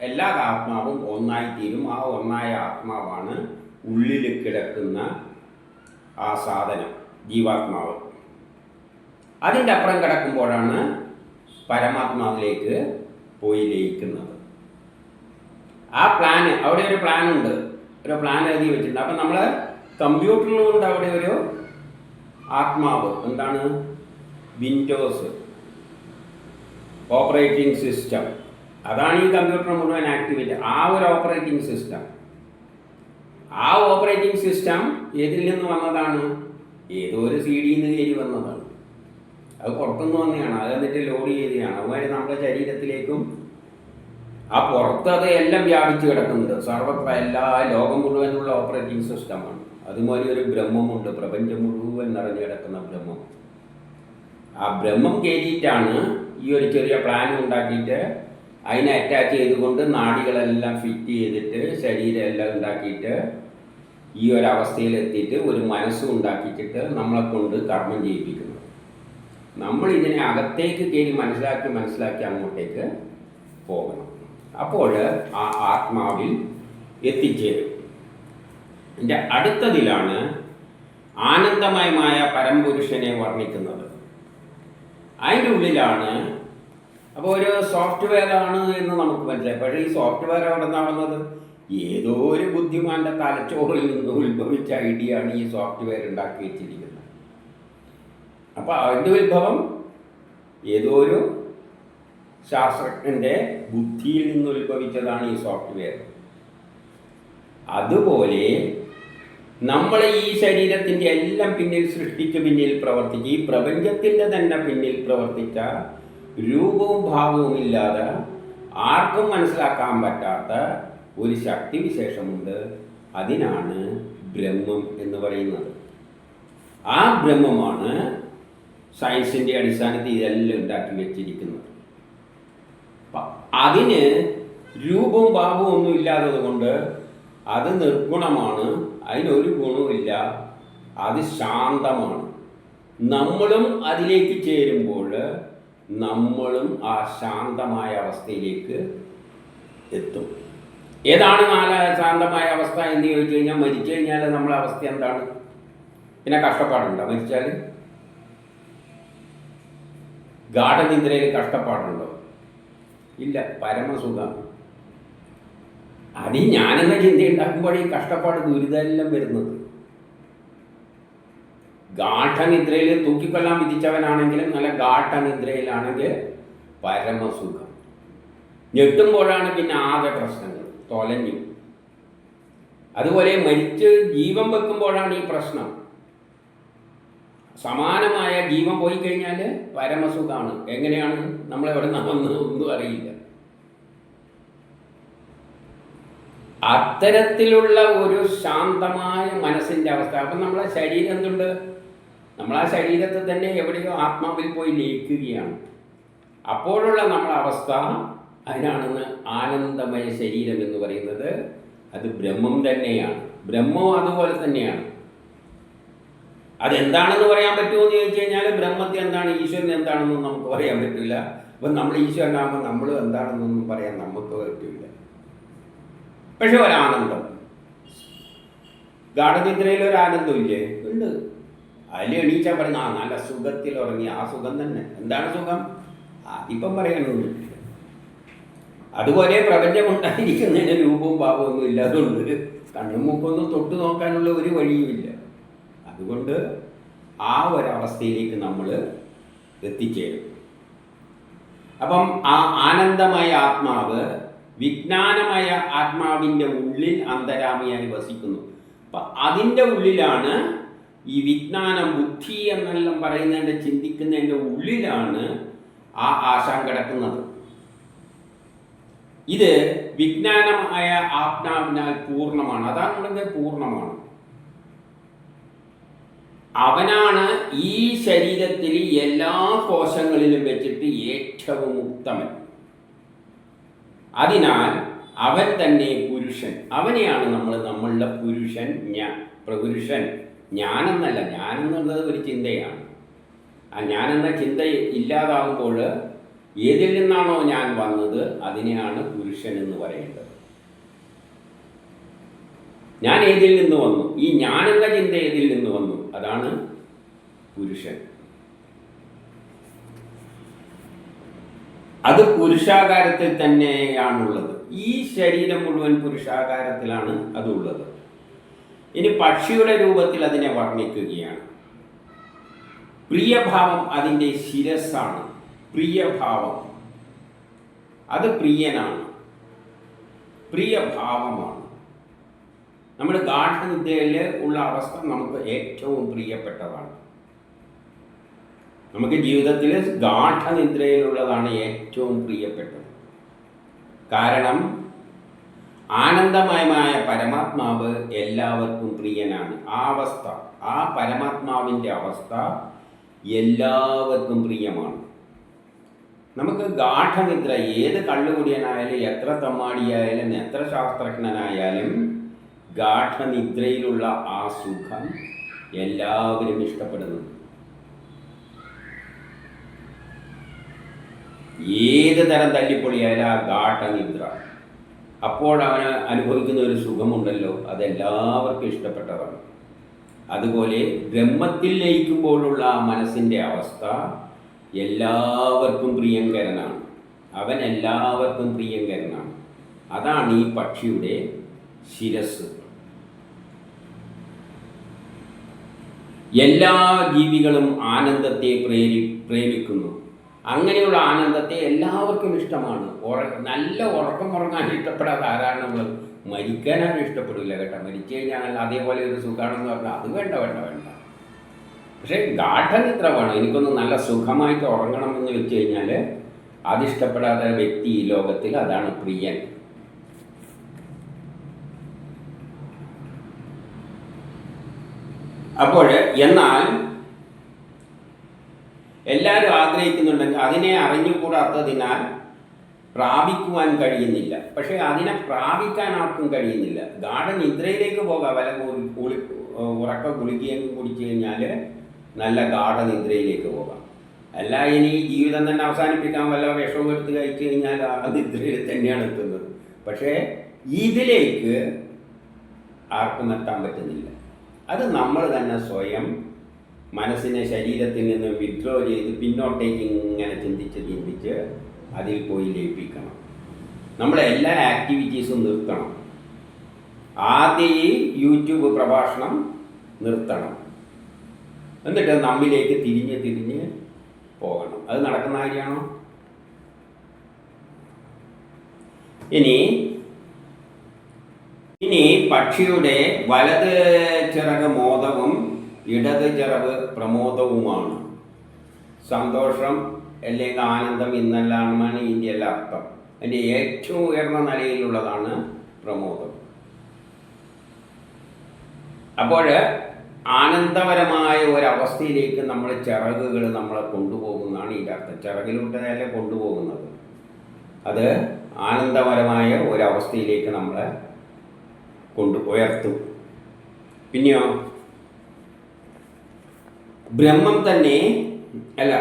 എല്ലാ ആത്മാവും ഒന്നായിത്തീരും. ആ ഒന്നായ ആത്മാവാണ് ഉള്ളിൽ കിടക്കുന്ന ആ സാധനം, ജീവാത്മാവ്. അതിൻ്റെ അപ്പുറം കിടക്കുമ്പോഴാണ് പരമാത്മാവിലേക്ക് പോയി ലയിക്കുന്നത്. ആ പ്ലാന്, അവിടെ ഒരു പ്ലാനുണ്ട്, ഒരു പ്ലാൻ എഴുതി വെച്ചിട്ടുണ്ട്. അപ്പം നമ്മൾ കമ്പ്യൂട്ടറിലുണ്ട് അവിടെ ഒരു ആത്മാവ്. എന്താണ്? Windows operating system. അതാണ് ഈ കമ്പ്യൂട്ടർ മുഴുവൻ ആക്ടിവേറ്റ്. ആ ഒരു ഓപ്പറേറ്റിംഗ് സിസ്റ്റം, ആ ഓപ്പറേറ്റിംഗ് സിസ്റ്റം ഏതിൽ നിന്ന് വന്നതാണ്? ഏതോ ഒരു CD നിന്ന് കയറി വന്നതാണ്. അത് പുറത്തുനിന്ന് വന്നതാണ്. അത് എന്നിട്ട് ലോഡ് ചെയ്തതാണ്. അതുമാതിരി നമ്മുടെ ശരീരത്തിലേക്കും ആ പുറത്തത് എല്ലാം വ്യാപിച്ച് കിടക്കുന്നുണ്ട്. സർവത്ര എല്ലാ ലോകം മുഴുവനുള്ള ഓപ്പറേറ്റിംഗ് സിസ്റ്റമാണ്. അതുമാതിരി ഒരു ബ്രഹ്മമുണ്ട്, പ്രപഞ്ചം മുഴുവൻ നിറഞ്ഞു കിടക്കുന്ന ബ്രഹ്മം. ആ ബ്രഹ്മം കയറിയിട്ടാണ് ഈ ഒരു ചെറിയ പ്ലാൻ ഉണ്ടാക്കിയിട്ട് അതിനെ അറ്റാച്ച് ചെയ്തുകൊണ്ട് നാഡികളെല്ലാം ഫിറ്റ് ചെയ്തിട്ട് ശരീരം എല്ലാം ഉണ്ടാക്കിയിട്ട് ഈ ഒരവസ്ഥയിൽ എത്തിയിട്ട് ഒരു മനസ്സും ഉണ്ടാക്കിയിട്ട് നമ്മളെ കൊണ്ട് കർമ്മം ചെയ്യിപ്പിക്കുന്നു. നമ്മൾ ഇതിനെ അകത്തേക്ക് കയറി മനസ്സിലാക്കി അങ്ങോട്ടേക്ക് പോകണം. അപ്പോൾ ആ ആത്മാവിൽ എത്തിച്ചേരും. എൻ്റെ അടുത്തതിലാണ് ആനന്ദമയമായ പരംപുരുഷനെ വർണ്ണിക്കുന്നത്. അതിൻ്റെ ഉള്ളിലാണ്. അപ്പോൾ ഒരു സോഫ്റ്റ്വെയറാണ് എന്ന് നമുക്ക് മനസ്സിലായി. പക്ഷേ ഈ സോഫ്റ്റ്വെയർ അവിടെ നിന്നാവുന്നത് ഏതോ ഒരു ബുദ്ധിമാൻ്റെ തലച്ചോറിൽ നിന്ന് ഉത്ഭവിച്ച ഐഡിയ ആണ് ഈ സോഫ്റ്റ്വെയർ ഉണ്ടാക്കി വെച്ചിരിക്കുന്നത്. അപ്പോൾ അതിൻ്റെ ഉത്ഭവം ഏതോ ഒരു ശാസ്ത്രജ്ഞൻ്റെ ബുദ്ധിയിൽ നിന്ന് ഉത്ഭവിച്ചതാണ് ഈ സോഫ്റ്റ്വെയർ. അതുപോലെ നമ്മൾ ഈ ശരീരത്തിൻ്റെ എല്ലാം പിന്നിൽ സൃഷ്ടിക്ക് പിന്നിൽ പ്രവർത്തിച്ച് ഈ പ്രപഞ്ചത്തിൻ്റെ തന്നെ പിന്നിൽ പ്രവർത്തിച്ച രൂപവും ഭാവവും ഇല്ലാതെ ആർക്കും മനസ്സിലാക്കാൻ പറ്റാത്ത ഒരു ശക്തി വിശേഷമുണ്ട്. അതിനാണ് ബ്രഹ്മം എന്ന് പറയുന്നത്. ആ ബ്രഹ്മമാണ് സയൻസിൻ്റെ അടിസ്ഥാനത്തിൽ ഇതെല്ലാം ഉണ്ടാക്കി വെച്ചിരിക്കുന്നത്. അതിന് രൂപവും ഭാവവും ഒന്നും ഇല്ലാത്തത് കൊണ്ട് അത് നിർഗുണമാണ്. അതിനൊരു ഗുണവുമില്ല. അത് ശാന്തമാണ്. നമ്മളും അതിലേക്ക് ചേരുമ്പോൾ നമ്മളും ആ ശാന്തമായ അവസ്ഥയിലേക്ക് എത്തും. ഏതാണ് ശാന്തമായ അവസ്ഥ എന്ന് ചോദിച്ചു കഴിഞ്ഞാൽ, മരിച്ചു കഴിഞ്ഞാൽ നമ്മളെ അവസ്ഥ എന്താണ്? പിന്നെ കഷ്ടപ്പാടുണ്ടോ? മരിച്ചാൽ ഗാഠനിദ്രയിൽ കഷ്ടപ്പാടുണ്ടോ? ഇല്ല, പരമസുഖം. അത് ഞാനെന്ന ചിന്ത ഉണ്ടാക്കുമ്പോൾ ഈ കഷ്ടപ്പാട് ദുരിതമെല്ലാം വരുന്നത്. ഗാഠനിദ്രയിൽ തൂക്കിക്കൊല്ലാൻ വിധിച്ചവനാണെങ്കിലും നല്ല ഗാഠനിദ്രയിലാണെങ്കിൽ പരമസുഖം. ഞെട്ടുമ്പോഴാണ് പിന്നെ ആകെ പ്രശ്നങ്ങൾ. തൊലഞ്ഞു അതുപോലെ മരിച്ച് ജീവൻ വെക്കുമ്പോഴാണ് ഈ പ്രശ്നം. സമാനമായ ജീവൻ പോയി കഴിഞ്ഞാൽ പരമസുഖമാണ്. എങ്ങനെയാണ്? നമ്മളെവിടെ നിന്നാണെന്ന് ഒന്നും അറിയില്ല. അത്തരത്തിലുള്ള ഒരു ശാന്തമായ മനസ്സിൻ്റെ അവസ്ഥ. അപ്പം നമ്മളെ ശരീരം എന്തുണ്ട്? നമ്മൾ ആ ശരീരത്തെ തന്നെ എവിടെയോ ആത്മാവിൽ പോയി ലയിക്കുകയാണ്. അപ്പോഴുള്ള നമ്മളെ അവസ്ഥ അതിനാണെന്ന് ആനന്ദമയ ശരീരം എന്ന് പറയുന്നത്. അത് ബ്രഹ്മം തന്നെയാണ്. ബ്രഹ്മവും അതുപോലെ തന്നെയാണ്. അതെന്താണെന്ന് പറയാൻ പറ്റുമോ എന്ന് ചോദിച്ചു കഴിഞ്ഞാൽ, ബ്രഹ്മത്തെ എന്താണ്, ഈശ്വരൻ എന്താണെന്നും നമുക്ക് പറയാൻ പറ്റില്ല. അപ്പം നമ്മൾ ഈശ്വരനാകുമ്പോൾ നമ്മൾ എന്താണെന്നൊന്നും പറയാൻ നമുക്ക് പറ്റില്ല. പക്ഷെ ഒരാനന്ദം, ഗാഠനിദ്രയിൽ ഒരാനന്ദം ഇല്ലേ? ഉണ്ട്. അതിൽ എണീച്ചാൽ പറയുന്ന നല്ല സുഖത്തിൽ ഉറങ്ങി, ആ സുഖം തന്നെ. എന്താണ് സുഖം? അതിപ്പം പറയാനൊന്നുമില്ല. അതുപോലെ പ്രപഞ്ചമുണ്ടായിരിക്കുന്നതിന് രൂപവും ഭാവമൊന്നും ഇല്ലാതുകൊണ്ട് കണ്ണും മൂക്കൊന്നും തൊട്ട് നോക്കാനുള്ള ഒരു വഴിയുമില്ല. അതുകൊണ്ട് ആ ഒരവസ്ഥയിലേക്ക് നമ്മൾ എത്തിച്ചേരും. അപ്പം ആ ആനന്ദമായ ആത്മാവ് വിജ്ഞാനമായ ആത്മാവിൻ്റെ ഉള്ളിൽ അന്തരാമിയായി വസിക്കുന്നു. അപ്പം അതിൻ്റെ ഉള്ളിലാണ് ഈ വിജ്ഞാനം, ബുദ്ധി എന്നെല്ലാം പറയുന്നതിൻ്റെ, ചിന്തിക്കുന്നതിൻ്റെ ഉള്ളിലാണ് ആ ആശാൻ കിടക്കുന്നത്. ഇത് വിജ്ഞാനമായ ആത്മാവിനാൽ പൂർണ്ണമാണ്. അതാണെങ്കിൽ പൂർണ്ണമാണ്. അവനാണ് ഈ ശരീരത്തിൽ എല്ലാ കോശങ്ങളിലും വെച്ചിട്ട് ഏറ്റവും ഉത്തമൻ. അതിനാൽ അവൻ തന്നെ പുരുഷൻ. അവനെയാണ് നമ്മളുടെ പുരുഷൻ, പ്രപുരുഷൻ. ഞാനെന്നല്ല, ഞാനെന്നുള്ളത് ഒരു ചിന്തയാണ്. ആ ഞാനെന്ന ചിന്ത ഇല്ലാതാവുമ്പോൾ ഏതിൽ നിന്നാണോ ഞാൻ വന്നത് അതിനെയാണ് പുരുഷൻ എന്ന് പറയേണ്ടത്. ഞാൻ ഏതിൽ നിന്ന് വന്നു? ഈ ഞാനെന്ന ചിന്ത ഏതിൽ നിന്ന് വന്നു? അതാണ് പുരുഷൻ. അത് പുരുഷാകാരത്തിൽ തന്നെയാണുള്ളത്. ഈ ശരീരം മുഴുവൻ പുരുഷാകാരത്തിലാണ് അതുള്ളത്. ഇനി പക്ഷിയുടെ രൂപത്തിൽ അതിനെ വർണ്ണിക്കുകയാണ്. പ്രിയഭാവം അതിൻ്റെ ശിരസ്സാണ്. പ്രിയഭാവം, അത് പ്രിയനാണ്, പ്രിയഭാവമാണ്. നമ്മുടെ ഗാഠനിദ്രയിൽ ഉള്ള അവസ്ഥ നമുക്ക് ഏറ്റവും പ്രിയപ്പെട്ടതാണ്. നമുക്ക് ജീവിതത്തിൽ ഗാഠനിദ്രയിലുള്ളതാണ് ഏറ്റവും പ്രിയപ്പെട്ടത്. കാരണം ആനന്ദമയമായ പരമാത്മാവ് എല്ലാവർക്കും പ്രിയനാണ്. ആ അവസ്ഥ, ആ പരമാത്മാവിൻ്റെ അവസ്ഥ എല്ലാവർക്കും പ്രിയമാണ്. നമുക്ക് ഗാഠനിദ്ര, ഏത് കള്ളുകുടിയനായാലും, എത്ര തമ്മാടിയായാലും, എത്ര ശാസ്ത്രജ്ഞനായാലും, ഗാഠനിദ്രയിലുള്ള ആ സുഖം എല്ലാവരും ഇഷ്ടപ്പെടുന്നു. ഏത് തരം തല്ലിപ്പൊളിയായാലും ആ ഗാഠനിദ്ര, അപ്പോഴവന് അനുഭവിക്കുന്ന ഒരു സുഖമുണ്ടല്ലോ, അതെല്ലാവർക്കും ഇഷ്ടപ്പെട്ടതാണ്. അതുപോലെ ബ്രഹ്മത്തിൽ ലയിക്കുമ്പോഴുള്ള ആ മനസ്സിൻ്റെ അവസ്ഥ എല്ലാവർക്കും പ്രിയങ്കരനാണ്. അവൻ എല്ലാവർക്കും പ്രിയങ്കരനാണ്. അതാണ് ഈ പക്ഷിയുടെ ശിരസ്. എല്ലാ ജീവികളും ആനന്ദത്തെ പ്രേമിക്കുന്നു. അങ്ങനെയുള്ള ആനന്ദത്തെ എല്ലാവർക്കും ഇഷ്ടമാണ്. നല്ല ഉറക്കം ഉറങ്ങാൻ ഇഷ്ടപ്പെടാതെ ആരാണ് നമ്മൾ? മരിക്കാനാണ് ഇഷ്ടപ്പെടില്ല കേട്ടോ. മരിച്ചു കഴിഞ്ഞാൽ അതേപോലെ ഒരു സുഖമാണെന്ന് പറഞ്ഞാൽ അത് വേണ്ട വേണ്ട വേണ്ട. പക്ഷേ ഗാഠനിദ്ര വേണം. എനിക്കൊന്ന് നല്ല സുഖമായിട്ട് ഉറങ്ങണം എന്ന് വെച്ച് കഴിഞ്ഞാൽ അതിഷ്ടപ്പെടാത്ത വ്യക്തി ഈ ലോകത്തിൽ, അതാണ് പ്രിയൻ. അപ്പോൾ എന്നാൽ എല്ലാവരും ആഗ്രഹിക്കുന്നുണ്ടെങ്കിൽ അതിനെ അറിഞ്ഞുകൂടാത്തതിനാൽ പ്രാപിക്കുവാൻ കഴിയുന്നില്ല. പക്ഷേ അതിനെ പ്രാപിക്കാൻ ആർക്കും കഴിയുന്നില്ല. ഗാഠനിദ്രയിലേക്ക് പോകാം. വല്ല ഉറക്ക ഗുളികയും കുടിച്ചു കഴിഞ്ഞാൽ നല്ല ഗാഠനിദ്രയിലേക്ക് പോകാം. അല്ല ഇനി ജീവിതം തന്നെ അവസാനിപ്പിക്കാൻ വല്ല വിഷവും എടുത്ത് കഴിച്ചു കഴിഞ്ഞാൽ ആ നിദ്രയിൽ തന്നെയാണ് എത്തുന്നത്. പക്ഷേ ഇതിലേക്ക് ആർക്കും എത്താൻ പറ്റുന്നില്ല. അത് നമ്മൾ തന്നെ സ്വയം മനസ്സിനെ ശരീരത്തിൽ നിന്ന് വിഡ്രോ ചെയ്ത് പിന്നോട്ടേക്ക് ഇങ്ങനെ ചിന്തിച്ച് അതിൽ പോയി ലയിപ്പിക്കണം. നമ്മുടെ എല്ലാ ആക്ടിവിറ്റീസും നിർത്തണം. ആദ്യം ഈ യൂട്യൂബ് പ്രഭാഷണം നിർത്തണം. എന്നിട്ട് നമ്മിലേക്ക് തിരിഞ്ഞ് പോകണം. അത് നടക്കുന്ന കാര്യമാണോ? ഇനി പക്ഷിയുടെ വലത് ചിറക് മോദവും ഇടത് ചിറക് പ്രമോദവുമാണ്. സന്തോഷം അല്ലെങ്കിൽ ആനന്ദം എന്നെല്ലാമാണ് ഇതിൻ്റെ അർത്ഥം. അതിൻ്റെ ഏറ്റവും ഉയർന്ന നിലയിലുള്ളതാണ് പ്രമോദം. അപ്പോൾ ആനന്ദപരമായ ഒരവസ്ഥയിലേക്ക് നമ്മൾ ചിറകുകൾ നമ്മളെ കൊണ്ടുപോകുന്നതാണ് ഇതിൻ്റെ അർത്ഥം. ചിറകിലൂട്ടല്ല കൊണ്ടുപോകുന്നത്, അത് ആനന്ദപരമായ ഒരവസ്ഥയിലേക്ക് നമ്മളെ ഉയർത്തും. പിന്നെയോ ബ്രഹ്മം തന്നെ അല്ല,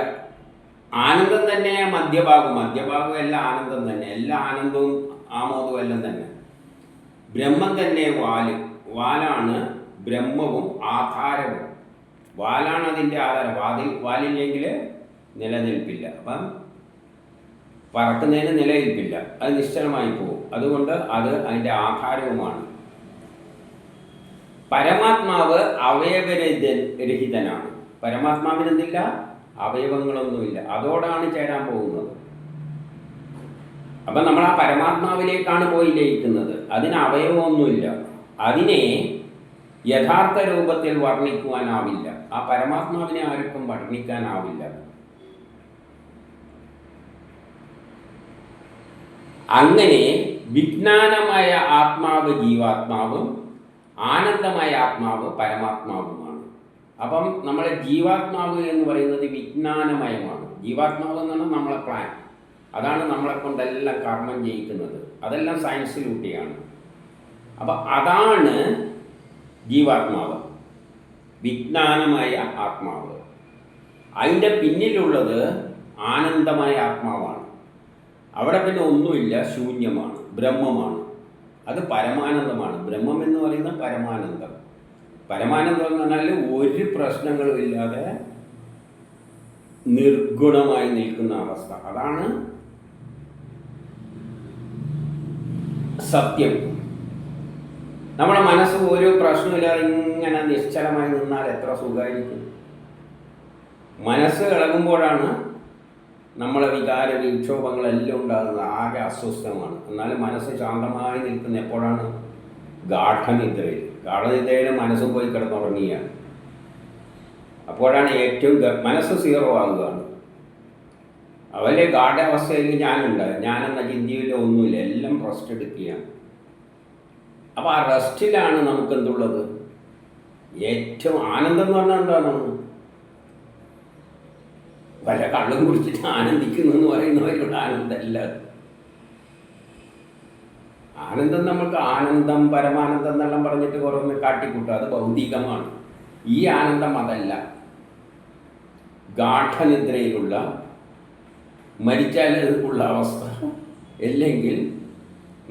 ആനന്ദം തന്നെ മധ്യഭാഗം എല്ലാം ആനന്ദം തന്നെ, എല്ലാ ആനന്ദവും ആമോദവും എല്ലാം തന്നെ. ബ്രഹ്മം തന്നെ വാലാണ് ബ്രഹ്മവും ആധാരവും. വാലാണ് അതിൻ്റെ ആധാരം. വാലില്ലെങ്കിൽ നിലനിൽപ്പില്ല. അപ്പം പറക്കുന്നതിന് നിലനിൽപ്പില്ല, അത് നിശ്ചലമായി പോകും. അതുകൊണ്ട് അത് അതിൻ്റെ ആധാരവുമാണ്. പരമാത്മാവ് അവയവരഹിതനാണ്. പരമാത്മാവിനെന്തില്ല? അവയവങ്ങളൊന്നുമില്ല. അതോടാണ് ചേരാൻ പോകുന്നത്. അപ്പം നമ്മൾ ആ പരമാത്മാവിലേക്കാണ് പോയി ലയിക്കുന്നത്. അതിന് അവയവമൊന്നുമില്ല. അതിനെ യഥാർത്ഥ രൂപത്തിൽ വർണ്ണിക്കുവാനാവില്ല. ആ പരമാത്മാവിനെ ആർക്കും വർണ്ണിക്കാനാവില്ല. അങ്ങനെ വിജ്ഞാനമായ ആത്മാവ് ജീവാത്മാവും ആനന്ദമായ ആത്മാവ് പരമാത്മാവുമാണ്. അപ്പം നമ്മളെ ജീവാത്മാവ് എന്ന് പറയുന്നത് വിജ്ഞാനമയമാണ്. ജീവാത്മാവ് എന്ന് പറഞ്ഞാൽ നമ്മളെ പ്ലാൻ, അതാണ് നമ്മളെ കൊണ്ടെല്ലാം കർമ്മം ചെയ്യിക്കുന്നത്. അതെല്ലാം സയൻസിലൂട്ടിയാണ്. അപ്പം അതാണ് ജീവാത്മാവ്, വിജ്ഞാനമായ ആത്മാവ്. അതിൻ്റെ പിന്നിലുള്ളത് ആനന്ദമായ ആത്മാവാണ്. അവിടെ പിന്നെ ഒന്നുമില്ല, ശൂന്യമാണ്, ബ്രഹ്മമാണ്. അത് പരമാനന്ദമാണ്. ബ്രഹ്മം എന്ന് പറയുന്നത് പരമാനന്ദം. പരമാനന്ദം എന്ന് പറഞ്ഞാൽ ഒരു പ്രശ്നങ്ങളും ഇല്ലാതെ നിർഗുണമായി നിൽക്കുന്ന അവസ്ഥ. അതാണ് സത്യം. നമ്മുടെ മനസ്സ് ഒരു പ്രശ്നമില്ലാതെ ഇങ്ങനെ നിശ്ചലമായി നിന്നാൽ എത്ര സുഖമായിരിക്കും. മനസ്സ് ഇളകുമ്പോഴാണ് നമ്മളെ വികാര വിക്ഷോഭങ്ങളെല്ലാം ഉണ്ടാകുന്നത്. ആകെ അസ്വസ്ഥമാണ്. എന്നാലും മനസ്സ് ശാന്തമായി നിൽക്കുന്ന എപ്പോഴാണ്? ഗാഠനിദ്രയിൽ. ഗാഠനിദ്രയിൽ മനസ്സ് പോയി കിടന്നുറങ്ങിയാണ്. അപ്പോഴാണ് ഏറ്റവും മനസ്സ് സീറോ ആകുകയാണ്. അവരെ ഗാഠാവസ്ഥയിൽ ഞാനെന്ന ചിന്തയിലോ ഒന്നുമില്ല, എല്ലാം റെസ്റ്റ് എടുക്കുകയാണ്. അപ്പോൾ ആ റെസ്റ്റിലാണ് നമുക്ക് എന്തുള്ളത്? ഏറ്റവും ആനന്ദം എന്ന് പറഞ്ഞാൽ എന്താണ്? വല്ല കള്ളും കുടിച്ചിട്ട് ആനന്ദിക്കുന്നു എന്ന് പറയുന്നവരുടെ ആനന്ദമല്ല. ആനന്ദം നമുക്ക് ആനന്ദം പരമാനന്ദം എന്നെല്ലാം പറഞ്ഞിട്ട് കുറേ കാട്ടിക്കൂട്ടുക, അത് ഭൗതികമാണ്. ഈ ആനന്ദം അതല്ല. ഗാഠനിദ്രയിലുള്ള മരിച്ചാൽ ഉള്ള അവസ്ഥ, അല്ലെങ്കിൽ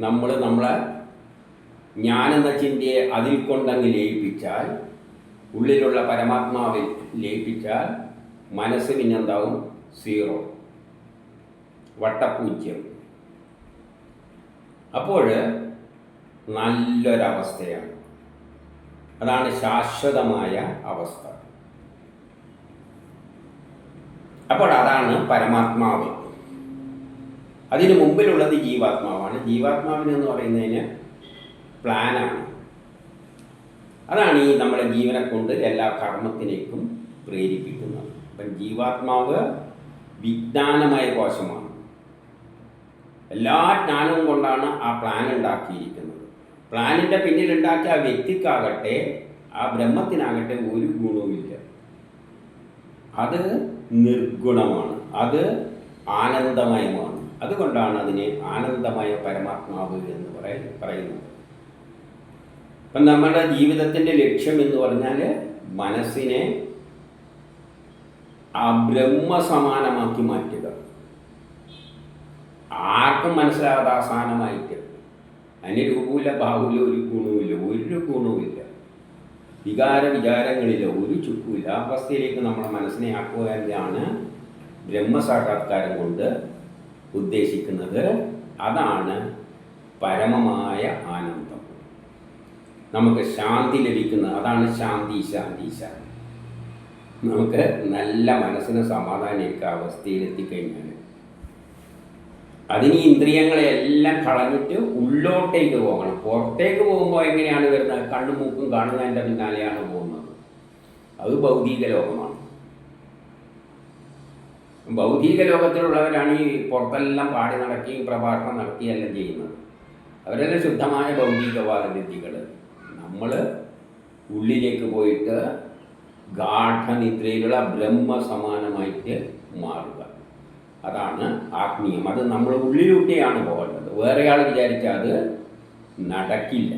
നമ്മളെ ഞാനെന്ന ചിന്തയെ അതിൽ കൊണ്ടങ്ങ് ലയിപ്പിച്ചാൽ, ഉള്ളിലുള്ള പരമാത്മാവിൽ ലയിപ്പിച്ചാൽ മനസ്സ് പിന്നെന്താവും? സീറോ, വട്ടപൂജ്യം. അപ്പോൾ നല്ലൊരവസ്ഥയാണ്. അതാണ് ശാശ്വതമായ അവസ്ഥ. അപ്പോൾ അതാണ് പരമാത്മാവ്. അതിന് മുമ്പിലുള്ളത് ജീവാത്മാവാണ്. ജീവാത്മാവിനെന്ന് പറയുന്നതിന് പ്ലാനാണ്. അതാണ് ഈ നമ്മുടെ ജീവനെ കൊണ്ട് എല്ലാ കർമ്മത്തിലേക്കും പ്രേരിപ്പിക്കുന്നത്. അപ്പം ജീവാത്മാവ് വിജ്ഞാനമായ കോശമാണ്. എല്ലാ ജ്ഞാനവും കൊണ്ടാണ് ആ പ്ലാൻ ഉണ്ടാക്കിയിരിക്കുന്നത്. പ്ലാനിൻ്റെ പിന്നിലുണ്ടാക്കിയ ആ വ്യക്തിക്കാകട്ടെ, ആ ബ്രഹ്മത്തിനാകട്ടെ ഒരു ഗുണവുമില്ല. അത് നിർഗുണമാണ്, അത് ആനന്ദമയമാണ്. അതുകൊണ്ടാണ് അതിനെ ആനന്ദമയ പരമാത്മാവ് എന്ന് പറയുന്നത്. അപ്പം നമ്മുടെ ജീവിതത്തിൻ്റെ ലക്ഷ്യം എന്ന് പറഞ്ഞാൽ മനസ്സിനെ ആ ബ്രഹ്മസമാനമാക്കി മാറ്റുക. ആർക്കും മനസ്സിലാകാതെ അവസാനമായിട്ട് അതിന് രൂപമില്ല, ഭാവമില്ല, ഒരു ഗുണവുമില്ല, വിചാരങ്ങളില്ല, ഒരു ചുക്കുമില്ല. ആ അവസ്ഥയിലേക്ക് നമ്മുടെ മനസ്സിനെ ആക്കുക എന്നതാണ് ബ്രഹ്മസാക്ഷാത്കാരം കൊണ്ട് ഉദ്ദേശിക്കുന്നത്. അതാണ് പരമമായ ആനന്ദം. നമുക്ക് ശാന്തി ലഭിക്കുന്നത് അതാണ്. ശാന്തി. നമുക്ക് നല്ല മനസ്സിന് സമാധാനിക്കുക അവസ്ഥയിലെത്തിക്കഴിഞ്ഞാൽ. അതിന് ഈ ഇന്ദ്രിയങ്ങളെല്ലാം കളഞ്ഞിട്ട് ഉള്ളോട്ടേക്ക് പോകണം. പുറത്തേക്ക് പോകുമ്പോൾ എങ്ങനെയാണ് വരുന്നത്? കണ്ണും മൂക്കും കാണുന്നതിൻ്റെ പിന്നാലെയാണ് പോകുന്നത്. അത് ഭൗതിക ലോകമാണ്. ഭൗതിക ലോകത്തിലുള്ളവരാണ് ഈ പുറത്തെല്ലാം പാടി നടക്കുകയും പ്രഭാഷണം നടത്തുകയെല്ലാം ചെയ്യുന്നത്. അവരെല്ലാം ശുദ്ധമായ ഭൗതികവാദ വിദ്യകൾ. നമ്മൾ ഉള്ളിലേക്ക് പോയിട്ട് ഗാഠനിദ്രയിലുള്ള ബ്രഹ്മസമാനമായിട്ട് മാറുക. അതാണ് ആത്മീയം. അത് നമ്മൾ ഉള്ളിലൂട്ടിയാണ് പോകേണ്ടത്. വേറെ ആൾ വിചാരിച്ചാൽ അത് നടക്കില്ല.